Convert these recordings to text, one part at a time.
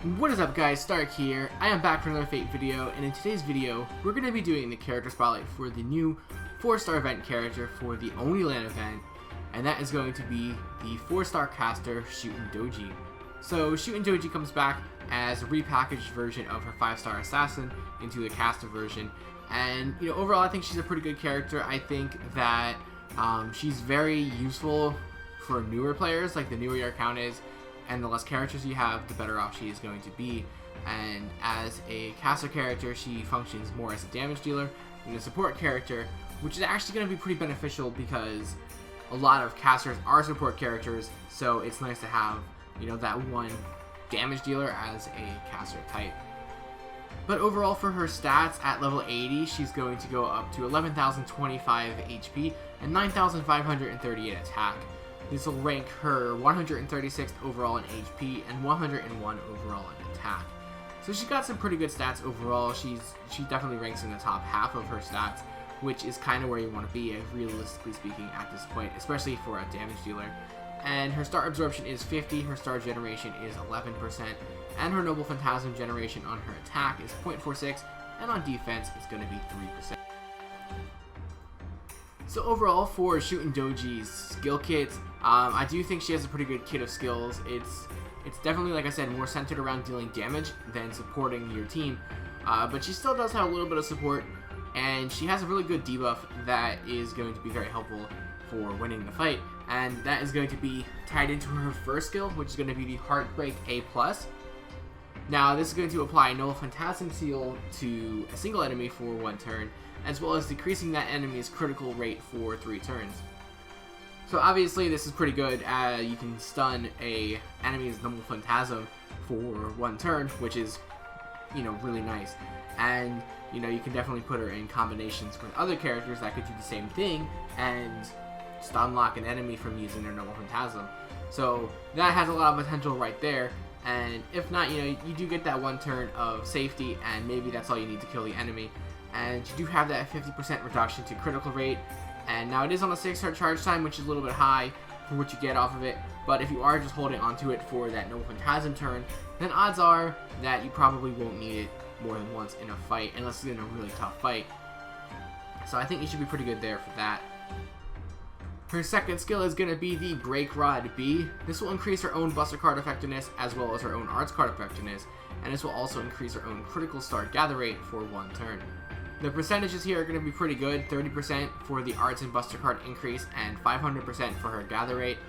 What is up guys, Stark here. I am back for another Fate video, and in today's video, we're going to be doing the character spotlight for the new 4-star event character for the Oniland event, and that is going to be the 4-star caster, Shuten Douji. So Shuten Douji comes back as a repackaged version of her 5-star assassin into the caster version, and overall I think she's a pretty good character. I think that she's very useful for newer players, like the newer your account is, and the less characters you have, the better off she is going to be. And as a caster character, she functions more as a damage dealer than a support character, which is actually going to be pretty beneficial because a lot of casters are support characters, so it's nice to have, that one damage dealer as a caster type. But overall for her stats, at level 80, she's going to go up to 11,025 HP and 9,538 attack. This will rank her 136th overall in HP and 101 overall in attack. So she's got some pretty good stats overall. She definitely ranks in the top half of her stats, which is kind of where you want to be, realistically speaking, at this point, especially for a damage dealer. And her star absorption is 50, her star generation is 11%, and her noble phantasm generation on her attack is 0.46, and on defense it's going to be 3%. So overall, for Shuten Douji's skill kit, I do think she has a pretty good kit of skills. It's definitely, like I said, more centered around dealing damage than supporting your team, but she still does have a little bit of support, and she has a really good debuff that is going to be very helpful for winning the fight, and that is going to be tied into her first skill, which is going to be the Heartbreak A+. Now, this is going to apply Noble Phantasm Seal to a single enemy for 1 turn, as well as decreasing that enemy's critical rate for 3 turns. So obviously this is pretty good. You can stun a enemy's Noble Phantasm for 1 turn, which is, really nice. And, you can definitely put her in combinations with other characters that could do the same thing and stun lock an enemy from using their Noble Phantasm. So that has a lot of potential right there. And if not, you do get that 1 turn of safety, and maybe that's all you need to kill the enemy. And you do have that 50% reduction to critical rate, and now it is on a 6-turn charge time, which is a little bit high for what you get off of it, but if you are just holding onto it for that Noble Phantasm turn, then odds are that you probably won't need it more than once in a fight, unless it's in a really tough fight. So I think you should be pretty good there for that. Her second skill is going to be the Break Rod B. This will increase her own Buster card effectiveness as well as her own Arts card effectiveness, and this will also increase her own critical star gather rate for 1 turn. The percentages here are going to be pretty good, 30% for the Arts and Buster card increase and 500% for her gather rate.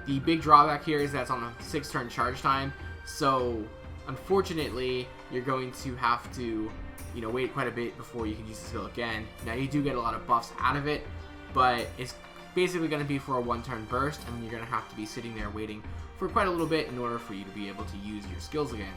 The big drawback here is that's on a 6-turn charge time, so unfortunately you're going to have to wait quite a bit before you can use the skill again. Now you do get a lot of buffs out of it, but it's basically going to be for a 1-turn burst, and you're going to have to be sitting there waiting for quite a little bit in order for you to be able to use your skills again.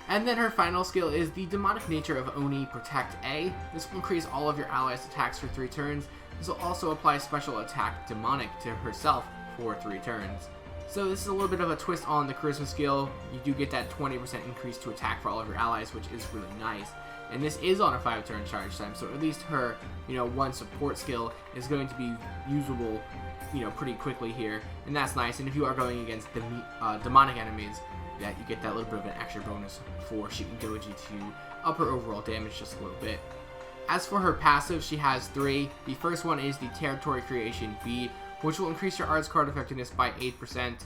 And then her final skill is the Demonic Nature of Oni Protect A. This will increase all of your allies' attacks for 3 turns. This will also apply Special Attack Demonic to herself for 3 turns. So this is a little bit of a twist on the Charisma skill. You do get that 20% increase to attack for all of your allies, which is really nice. And this is on a 5-turn charge time, so at least her, 1 support skill is going to be usable, pretty quickly here, and that's nice. And if you are going against the demonic enemies, that you get that little bit of an extra bonus for Shuten Douji to up her overall damage just a little bit. As for her passive, she has 3. The first one is the Territory Creation B, which will increase your Arts card effectiveness by 8%.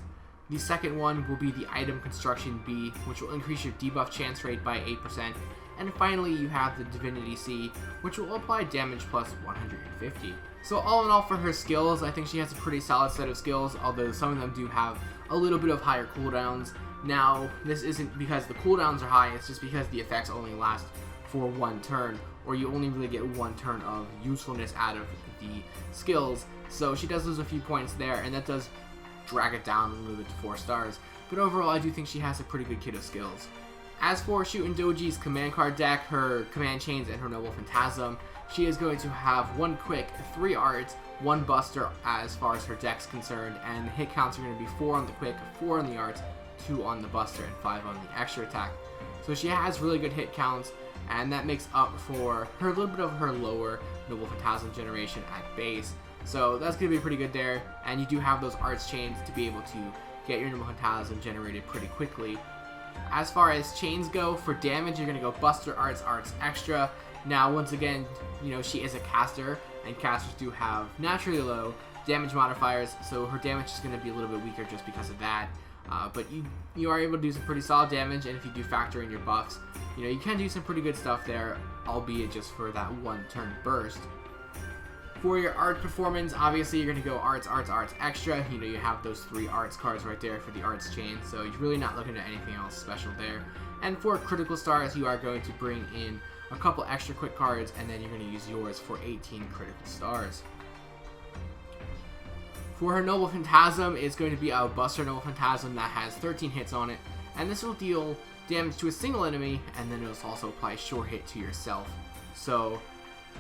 The second one will be the Item Construction B, which will increase your debuff chance rate by 8%. And finally, you have the Divinity C, which will apply damage plus 150. So all in all, for her skills, I think she has a pretty solid set of skills, although some of them do have a little bit of higher cooldowns. Now, this isn't because the cooldowns are high, it's just because the effects only last for 1 turn, or you only really get 1 turn of usefulness out of the skills. So she does lose a few points there, and that does drag it down a little bit to 4 stars. But overall, I do think she has a pretty good kit of skills. As for Shuten Douji's command card deck, her command chains, and her Noble Phantasm, she is going to have 1 quick, 3 arts, 1 buster as far as her deck's concerned, and the hit counts are going to be 4 on the quick, 4 on the arts, 2 on the buster, and 5 on the extra attack. So she has really good hit counts, and that makes up for her little bit of her lower Noble Phantasm generation at base. So that's going to be pretty good there, and you do have those arts chains to be able to get your Noble Phantasm generated pretty quickly. As far as chains go, for damage, you're going to go Buster Arts, Arts Extra. Now, once again, you know, she is a caster, and casters do have naturally low damage modifiers, so her damage is going to be a little bit weaker just because of that. But you are able to do some pretty solid damage, and if you do factor in your buffs, you know, you can do some pretty good stuff there, albeit just for that one turn burst. For your art performance, obviously you're going to go Arts, Arts, Arts Extra. You know, you have those 3 Arts cards right there for the Arts chain, so you're really not looking at anything else special there. And for critical stars, you are going to bring in a couple extra quick cards, and then you're going to use yours for 18 critical stars. For her Noble Phantasm, it's going to be a Buster Noble Phantasm that has 13 hits on it, and this will deal damage to a single enemy, and then it'll also apply a short hit to yourself. So,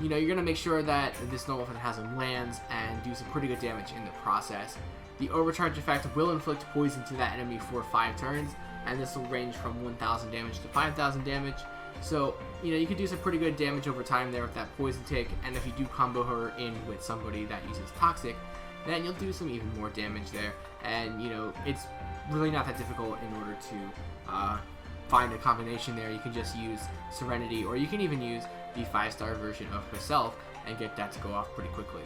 you know, you're going to make sure that this Noble Phantasm lands and do some pretty good damage in the process. The overcharge effect will inflict poison to that enemy for 5 turns, and this will range from 1,000 damage to 5,000 damage. So, you know, you can do some pretty good damage over time there with that poison tick, and if you do combo her in with somebody that uses Toxic, then you'll do some even more damage there. And, you know, it's really not that difficult in order to find a combination there. You can just use Serenity, or you can even use the 5-star version of herself and get that to go off pretty quickly.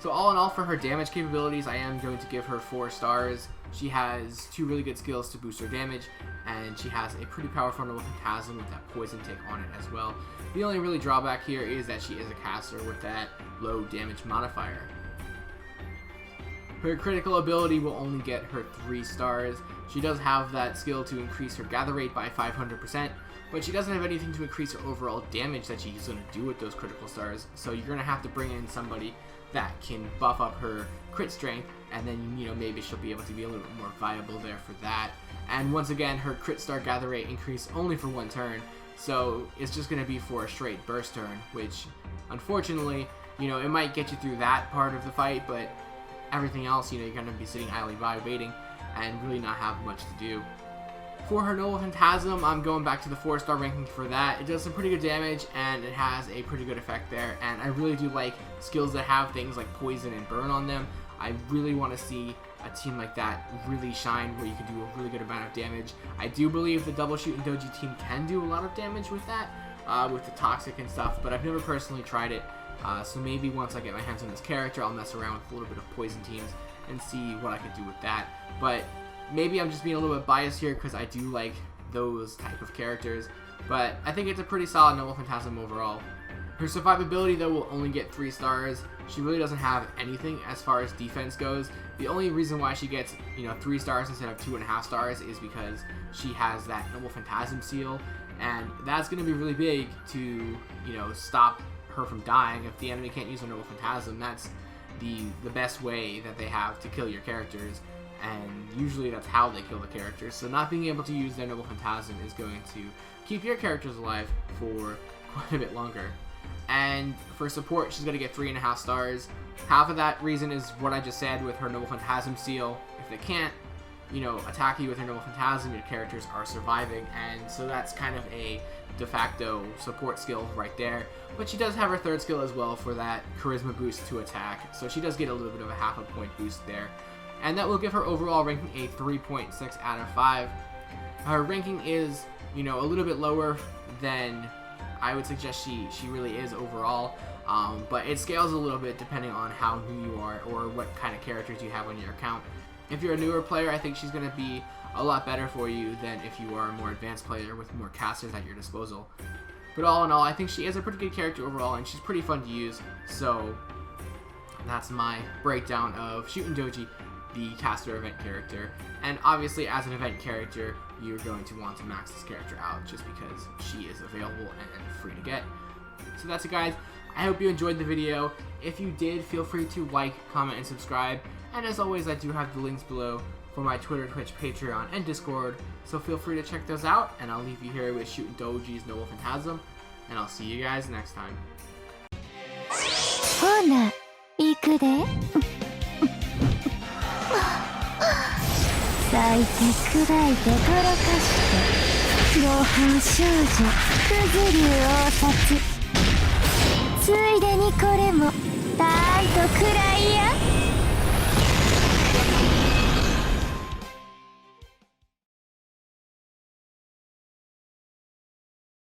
So all in all, for her damage capabilities, I am going to give her 4 stars. She has 2 really good skills to boost her damage, and she has a pretty powerful Noble Phantasm with that poison tick on it as well. The only really drawback here is that she is a caster with that low damage modifier. Her critical ability will only get her 3 stars. She does have that skill to increase her gather rate by 500%, but she doesn't have anything to increase her overall damage that she's going to do with those critical stars, so you're going to have to bring in somebody that can buff up her crit strength, and then, you know, maybe she'll be able to be a little bit more viable there for that. And once again, her crit star gather rate increase only for 1 turn, so it's just going to be for a straight burst turn, which unfortunately, you know, it might get you through that part of the fight, but everything else, you know, you're going to be sitting idly by waiting and really not have much to do. For her Noble Phantasm, I'm going back to the 4-star ranking for that. It does some pretty good damage, and it has a pretty good effect there, and I really do like skills that have things like poison and burn on them. I really want to see a team like that really shine, where you can do a really good amount of damage. I do believe the double Shuten Douji team can do a lot of damage with that, with the Toxic and stuff, but I've never personally tried it. So maybe once I get my hands on this character, I'll mess around with a little bit of poison teams and see what I can do with that. But maybe I'm just being a little bit biased here because I do like those type of characters, but I think it's a pretty solid Noble Phantasm overall. Her survivability, though, will only get 3 stars. She really doesn't have anything as far as defense goes. The only reason why she gets, you know, 3 stars instead of 2.5 stars is because she has that Noble Phantasm seal, and that's going to be really big to, you know, stop her from dying. If the enemy can't use a Noble Phantasm, that's the best way that they have to kill your characters, and usually that's how they kill the characters. So not being able to use their Noble Phantasm is going to keep your characters alive for quite a bit longer. And for support, she's going to get 3.5 stars. Half of that reason is what I just said with her Noble Phantasm seal. If they can't, you know, attack you with her Noble Phantasm, your characters are surviving, and so that's kind of a de facto support skill right there. But she does have her 3rd skill as well for that charisma boost to attack, so she does get a little bit of a half a point boost there. And that will give her overall ranking a 3.6 out of 5. Her ranking is, you know, a little bit lower than I would suggest she really is overall, but it scales a little bit depending on how new you are or what kind of characters you have on your account. If you're a newer player, I think she's going to be a lot better for you than if you are a more advanced player with more casters at your disposal. But all in all, I think she is a pretty good character overall, and she's pretty fun to use. So that's my breakdown of Shuten Douji, the caster event character. And obviously, as an event character, you're going to want to max this character out just because she is available and free to get. So that's it, guys. I hope you enjoyed the video. If you did, feel free to like, comment, and subscribe. And as always, I do have the links below for my Twitter, Twitch, Patreon, and Discord, so feel free to check those out, and I'll leave you here with Shuten Douji's Noble Phantasm, and I'll see you guys next time. ほな、行くで。咲いて砕いてとろかして模範少女くず竜応殺ついでにこれもたーんとくらいや。